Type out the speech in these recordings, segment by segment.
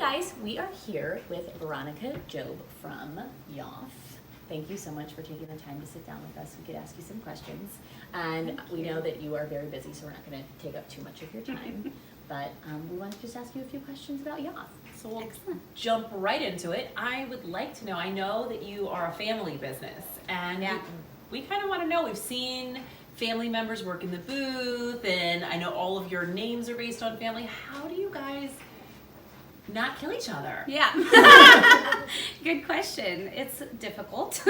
guys, we are here with Veronika Jobe from YOTH. Thank you so much for taking the time to sit down with us. We could ask you some questions. And we know that you are very busy, so we're not going to take up too much of your time. But we want to just ask you a few questions about YOTH. So we'll jump right into it. I would like to know, I know that you are a family business, and we kind of want to know, we've seen family members work in the booth, and I know all of your names are based on family. How do you guys not kill each other? Yeah. Good question. It's difficult.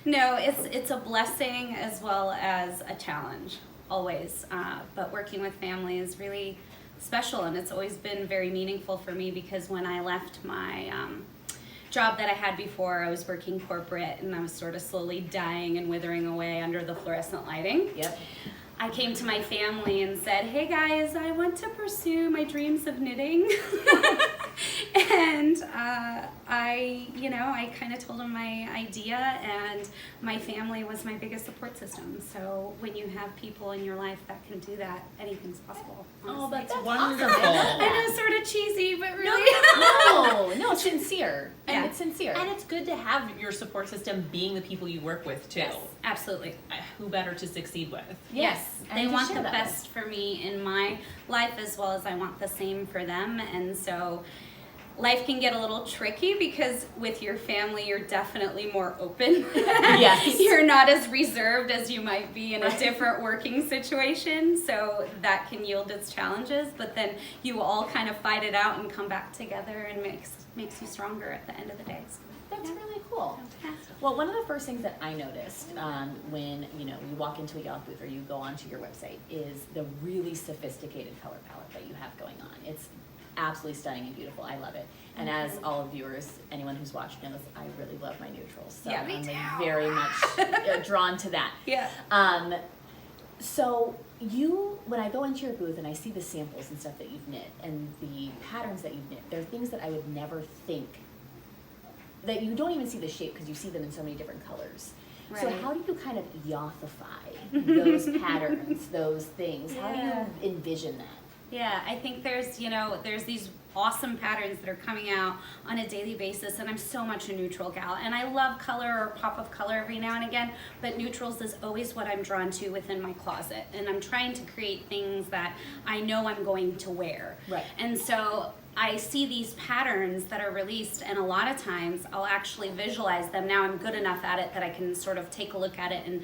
No, it's a blessing as well as a challenge, always. But working with family is really special, and it's always been very meaningful for me, because when I left my job that I had before, I was working corporate, and I was sort of slowly dying and withering away under the fluorescent lighting. Yep. I came to my family and said, hey guys, I want to pursue my dreams of knitting. And I kind of told them my idea, and my family was my biggest support system. So when you have people in your life that can do that, anything's possible. Honestly. Oh, that's wonderful. awesome. I know, sort of cheesy, but really. No, sincere. And it's sincere. And it's good to have your support system being the people you work with, too. Yes, absolutely. Who better to succeed with? Yes, and they to want share the that best for me in my life, as well as I want the same for them. And so life can get a little tricky, because with your family, you're definitely more open. Yes. You're not as reserved as you might be in a different working situation. So that can yield its challenges, but then you all kind of fight it out and come back together, and makes you stronger at the end of the day. So That's really cool. fantastic. Well, one of the first things that I noticed when you walk into a YOTH booth or you go onto your website is the really sophisticated color palette that you have going on. It's absolutely stunning and beautiful. I love it. And as all of viewers, anyone who's watched knows, I really love my neutrals. So Me I'm too. very much drawn to that. Yeah. So when I go into your booth and I see the samples and stuff that you've knit and the patterns that you've knit, there are things that I would never think, that you don't even see the shape because you see them in so many different colors. Right. So how do you kind of yothify those patterns, those things? How do you envision that? Yeah, I think there's these awesome patterns that are coming out on a daily basis, and I'm so much a neutral gal, and I love color or pop of color every now and again, but neutrals is always what I'm drawn to within my closet, and I'm trying to create things that I know I'm going to wear. Right. And so I see these patterns that are released, and a lot of times I'll actually visualize them. Now I'm good enough at it that I can sort of take a look at it and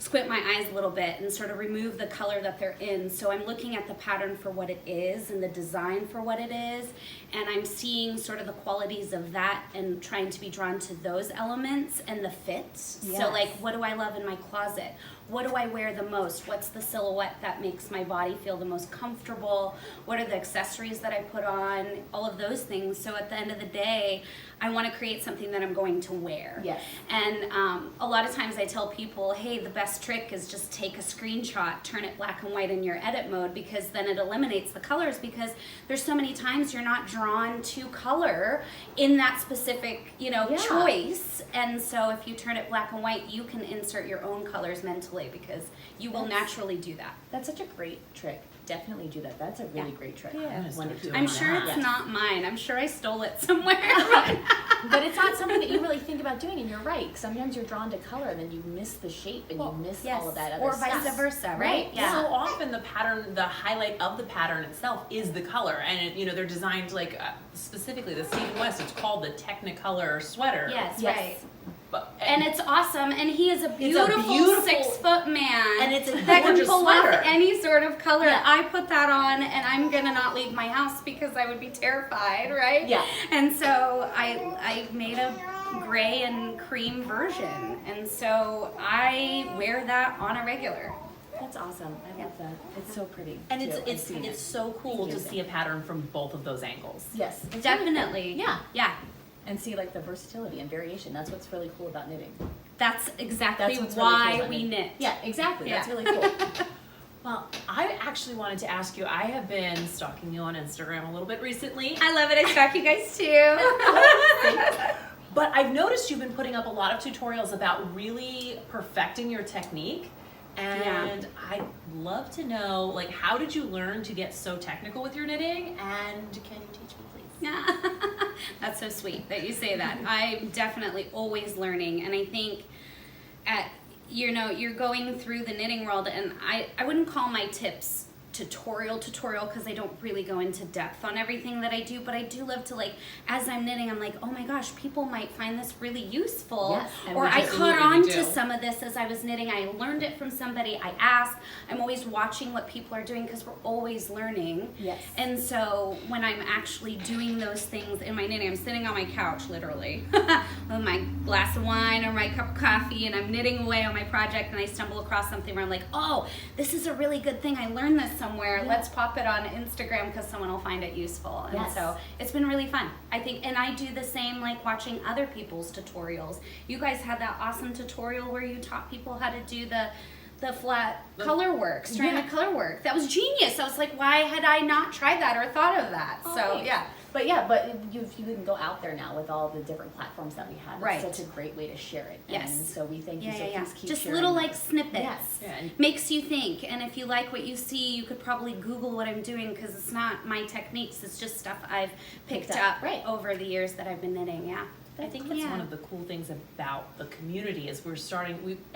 squint my eyes a little bit and sort of remove the color that they're in. So I'm looking at the pattern for what it is and the design for what it is, and I'm seeing sort of the qualities of that and trying to be drawn to those elements and the fits. Yes. So like, what do I love in my closet? What do I wear the most? What's the silhouette that makes my body feel the most comfortable? What are the accessories that I put on? All of those things. So at the end of the day, I want to create something that I'm going to wear. Yes. And a lot of times I tell people, hey, the best trick is just take a screenshot, turn it black and white in your edit mode, because then it eliminates the colors, because there's so many times you're not drawn to color in that specific, choice. And so if you turn it black and white, you can insert your own colors mentally, because you will naturally do that. That's such a great trick. Definitely do that. That's a really great trick. Yeah. One to do I'm on sure that. it's Yes. not mine. I'm sure I stole it somewhere. But it's not something that you really think about doing, and you're right. Sometimes you're drawn to color, and then you miss the shape, and you miss all of that other or stuff. vice versa, right? Yeah. So often the pattern, the highlight of the pattern itself is the color, and they're designed like specifically the Stephen West. It's called the Technicolor sweater. Yes, Yes. right. And And it's awesome, and he is a beautiful- beautiful 6-foot man, And it's a that can gorgeous pull sweater. off any sort of color. Yeah. I put that on, and I'm gonna not leave my house because I would be terrified, right? Yeah. And so I made a gray and cream version, and so I wear that on a regular. That's awesome. I love that. It's so pretty. And too. I've seen it's it. so cool to amazing. see a pattern from both of those angles. Yes. It's really Definitely. cool. Yeah. Yeah. And see like the versatility and variation. That's what's really cool about knitting. That's exactly That's what's really why cool about we knitting. knit. Yeah, exactly. That's Yeah. really cool. Well, I actually wanted to ask you, I have been stalking you on Instagram a little bit recently. I love it. I stalk you guys too. But I've noticed you've been putting up a lot of tutorials about really perfecting your technique. And I'd love to know, like, how did you learn to get so technical with your knitting? And can you teach me, please? Yeah. That's so sweet that you say that. I'm definitely always learning, and I think you're going through the knitting world, and I wouldn't call my tips tutorial because I don't really go into depth on everything that I do, but I do love to, like, as I'm knitting, I'm like, oh my gosh, people might find this really useful. Yes, or I caught absolutely on do. to some of this as I was knitting. I learned it from somebody. I asked. I'm always watching what people are doing because we're always learning. Yes. And so when I'm actually doing those things in my knitting, I'm sitting on my couch literally with my glass of wine or my cup of coffee, and I'm knitting away on my project, and I stumble across something where I'm like, oh, this is a really good thing. I learned this somewhere. Yeah. Let's pop it on Instagram because someone will find it useful. And Yes. so it's been really fun, I think. And I do the same, like watching other people's tutorials. You guys had that awesome tutorial where you taught people how to do the flat color work, stranded color work. That was genius. I was like, why had I not tried that or thought of that? Oh, so nice. yeah. But you can go out there now with all the different platforms that we have. Right. It's such a great way to share it. Yes. And so we thank you. So Yeah. please keep Just sharing. little like snippets. Yes. Yeah, and Makes you think, and if you like what you see, you could probably Google what I'm doing because it's not my techniques, it's just stuff I've picked up Right. over the years that I've been knitting. Yeah. I think that's one of the cool things about the community is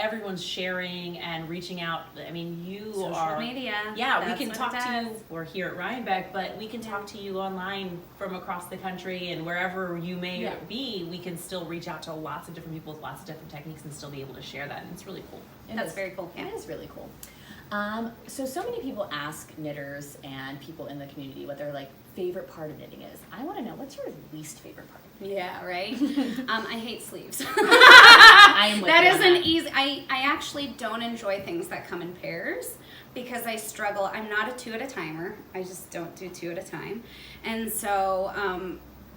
everyone's sharing and reaching out. I mean, you Social are media. Yeah, That's we can what talk it to you. does. We're here at Rhinebeck, but we can talk to you online from across the country, and wherever you may be, we can still reach out to lots of different people with lots of different techniques and still be able to share that. And it's really cool. That's very cool. Yeah. It is really cool. So many people ask knitters and people in the community what their like favorite part of knitting is. I want to know, what's your least favorite part? Yeah, right? I hate sleeves. I am with That you is on an that. easy, I actually don't enjoy things that come in pairs because I struggle. I'm not a 2 at a timer. I just don't do 2 at a time. And so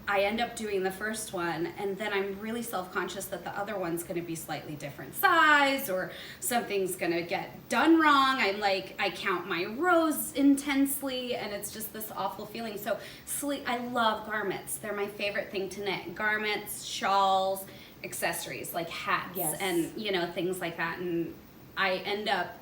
I end up doing the first one, and then I'm really self-conscious that the other one's going to be slightly different size or something's going to get done wrong. I count my rows intensely, and it's just this awful feeling. So I love garments. They're my favorite thing to knit. Garments, shawls, accessories like hats, Yes. and things like that. And I end up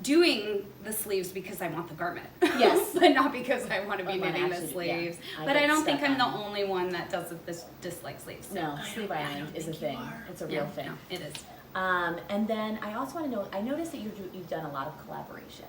doing the sleeves because I want the garment. Yes. But not because I want to be But knitting the actually, sleeves. yeah. But I get don't think stuck I'm the on- only one that doesn't dislike sleeves. No, sleeve island is a thing. It's a real thing. No, it is. And then I also want to know, I noticed that you've done a lot of collaborations.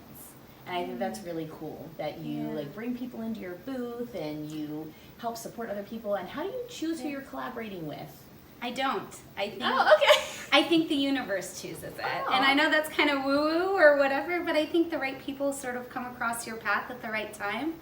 And I think that's really cool that you like bring people into your booth and you help support other people. And how do you choose who you're collaborating with? I don't. I think okay. I think the universe chooses it. Oh. And I know that's kind of woo-woo or whatever, but I think the right people sort of come across your path at the right time.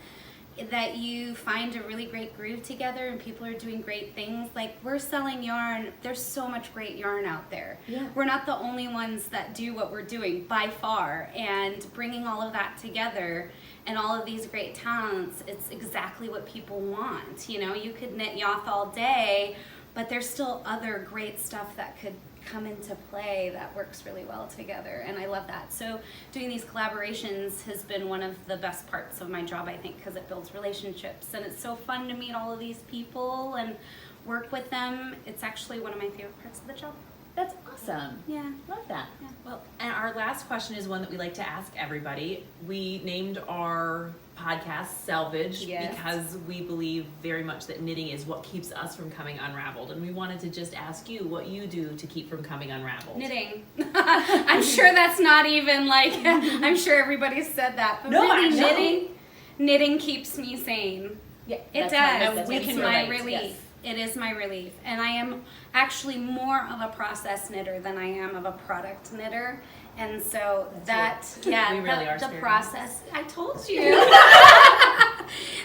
That you find a really great groove together and people are doing great things. Like, we're selling yarn. There's so much great yarn out there. Yeah. We're not the only ones that do what we're doing by far. And bringing all of that together and all of these great talents, it's exactly what people want. You could knit Yoth all day, but there's still other great stuff that could come into play that works really well together, and I love that. So doing these collaborations has been one of the best parts of my job, I think, because it builds relationships, and it's so fun to meet all of these people and work with them. It's actually one of my favorite parts of the job. That's awesome. Yeah. Love that. Well, and our last question is one that we like to ask everybody. We named our podcast Selvage because we believe very much that knitting is what keeps us from coming unraveled. And we wanted to just ask you what you do to keep from coming unraveled. Knitting. I'm sure that's not even like, I'm sure everybody's said that, but No, really actually. knitting keeps me sane. Yeah, It that's my- does. that's We It's can my relate, relief. yes. It is my relief. And I am actually more of a process knitter than I am of a product knitter. And so We really are the scary. process, I told you.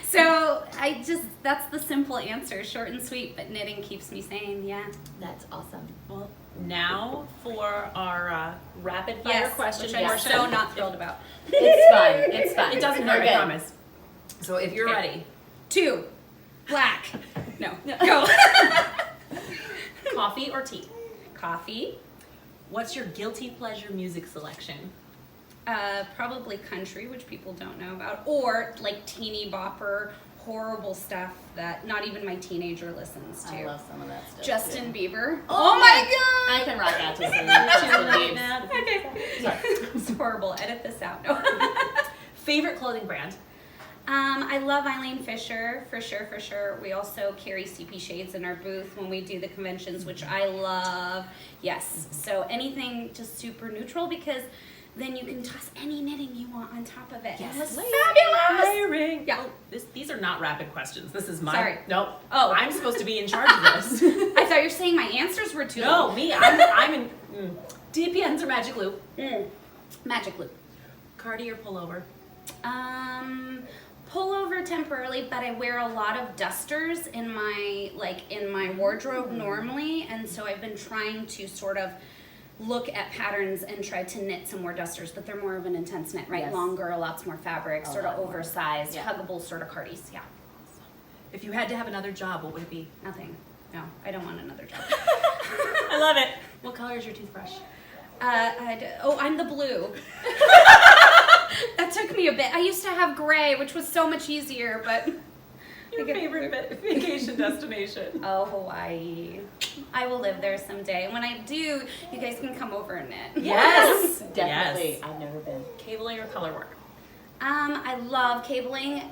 So that's the simple answer, short and sweet, but knitting keeps me sane, yeah. That's awesome. Well, now for our rapid fire question which I'm portion. so not thrilled about. It's fun. It's fun. It doesn't We're hurt, I good. promise. So if you're ready, 2, black. No, go. coffee or tea? Coffee. What's your guilty pleasure music selection? Probably country, which people don't know about, or like teeny bopper, horrible stuff that not even my teenager listens to. I love some of that stuff. Justin too. Bieber. Oh my God! I can rock out to some Justin Bieber. Okay. It's horrible. Edit this out. No. Favorite clothing brand? I love Eileen Fisher, for sure. We also carry CP shades in our booth when we do the conventions, which I love. Yes, so anything just super neutral, because then you can toss any knitting you want on top of it. Yes. It was Layering. fabulous. Layering. Yeah. Oh, these are not rapid questions. This is my. Sorry. No. Oh. I'm supposed to be in charge of this. I thought you were saying my answers were too No, long. me. I'm in. DPNs or magic loop. Magic loop. Cardi or pullover. Pullover temporarily, but I wear a lot of dusters in my wardrobe normally, and so I've been trying to sort of look at patterns and try to knit some more dusters, but they're more of an intense knit, right? Yes. Longer, lots more fabric, A sort of lot more. oversized, Yeah. huggable sort of cardis. Yeah, If you had to have another job, what would it be? nothing. No, I don't want another job. I love it. What color is your toothbrush? I'm the blue. That took me a bit. I used to have gray, which was so much easier, but Your favorite vacation destination? oh, Hawaii. I will live there someday. And when I do, you guys can come over and knit. Yes. Definitely. Yes. I've never been. Cabling or color work? I love cabling,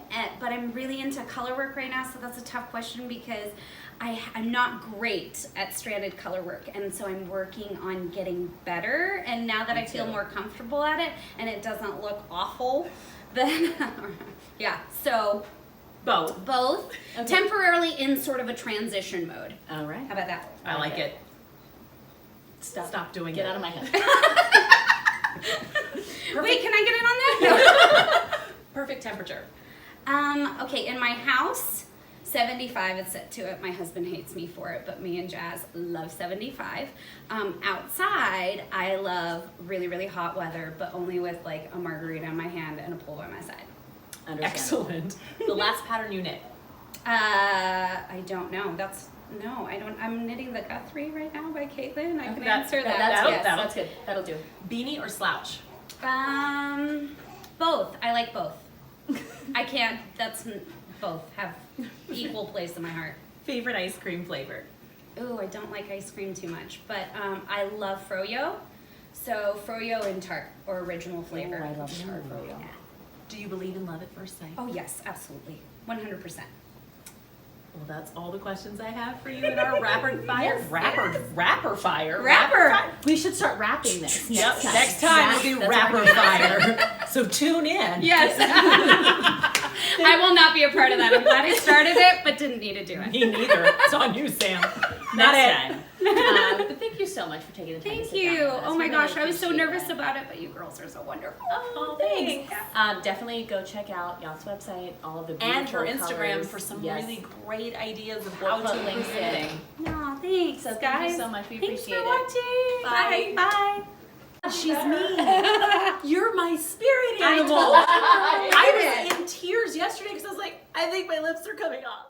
but I'm really into color work right now, so that's a tough question because I'm not great at stranded color work, and so I'm working on getting better. And now that I feel more comfortable at it and it doesn't look awful, then yeah, so Both. both. Okay. Temporarily in sort of a transition mode. All right. How about that? I like it. Stop doing Get it. out of my head. Wait, can I get in on that? Perfect temperature. Okay, in my house, 75 is set to it. My husband hates me for it, but me and Jazz love 75. Outside, I love really, really hot weather, but only with like a margarita in my hand and a pool by my side. Understandable. Excellent. The last pattern you knit. I don't know. I'm knitting the Guthrie right now by Caitlin. I can answer that. That's Yes. good. That's good. That'll do. Beanie or slouch? Both. I like both. I can't. Both have equal place in my heart. Favorite ice cream flavor? Ooh, I don't like ice cream too much, but I love froyo. So froyo and tart or original flavor. Oh, I love tart froyo. Yeah. Do you believe in love at first sight? Oh yes, absolutely, 100%. Well, that's all the questions I have for you in our rapid fire. Yes. Rapper fire. Rapper. We should start wrapping this. Yep. Next time we'll do That's rapper our- fire. So tune in. Yes. I will not be a part of that. I'm glad I started it, but didn't need to do it. Me neither. It's on you, Sam. Not Next it. time. But thank you so much for taking the time to Thank sit down you. with us. Oh We my really gosh, I was so appreciate nervous that. about it, but you girls are so wonderful. Oh, thanks. Definitely go check out Yoth's website, all of the beautiful And her Instagram colors. for some Yes. really great ideas of We'll how put to links improve in. knitting. No, thanks, So thank guys. you so much. We Thanks appreciate for it. watching. Bye. Bye. She's me. You're my spirit I animal. told you. I was in tears yesterday because I was like, I think my lips are coming off.